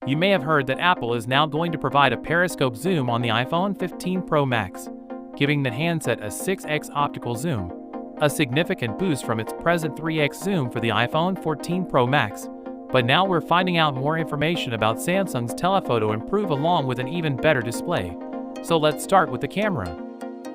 You may have heard that Apple is now going to provide a periscope zoom on the iPhone 15 Pro Max, giving the handset a 6x optical zoom, a significant boost from its present 3x zoom for the iPhone 14 Pro Max. But now we're finding out more information about Samsung's telephoto improve along with an even better display. So let's start with the camera.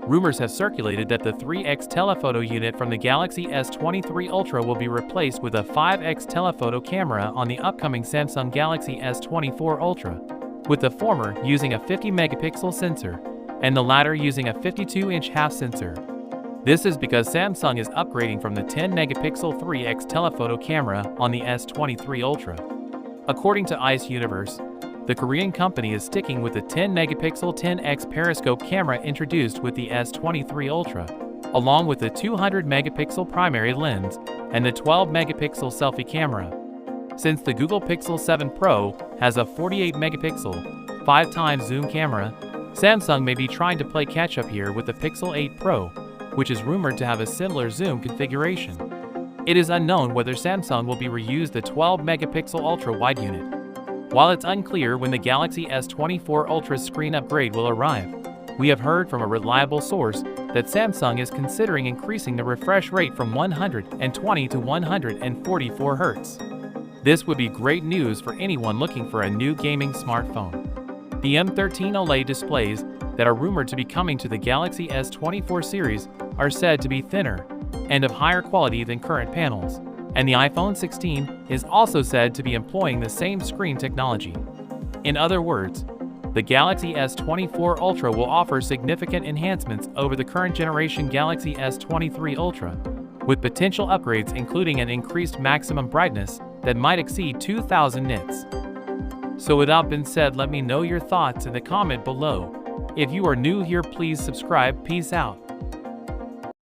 Rumors have circulated that the 3x telephoto unit from the Galaxy S23 Ultra will be replaced with a 5x telephoto camera on the upcoming Samsung Galaxy S24 Ultra, with the former using a 50-megapixel sensor and the latter using a 52-inch half sensor. This is because Samsung is upgrading from the 10-megapixel 3x telephoto camera on the S23 Ultra. According to Ice Universe, the Korean company is sticking with the 10-megapixel 10x periscope camera introduced with the S23 Ultra, along with the 200-megapixel primary lens and the 12-megapixel selfie camera. Since the Google Pixel 7 Pro has a 48-megapixel, 5x zoom camera, Samsung may be trying to play catch-up here with the Pixel 8 Pro, which is rumored to have a similar zoom configuration. It is unknown whether Samsung will be reused the 12-megapixel ultra-wide unit. While it's unclear when the Galaxy S24 Ultra's screen upgrade will arrive, we have heard from a reliable source that Samsung is considering increasing the refresh rate from 120 to 144 Hz. This would be great news for anyone looking for a new gaming smartphone. The M13 OLED displays that are rumored to be coming to the Galaxy S24 series are said to be thinner and of higher quality than current panels. And the iPhone 16 is also said to be employing the same screen technology. In other words, the Galaxy S24 Ultra will offer significant enhancements over the current generation Galaxy S23 Ultra, with potential upgrades including an increased maximum brightness that might exceed 2000 nits. So with that being said, let me know your thoughts in the comment below. If you are new here, please subscribe. Peace out.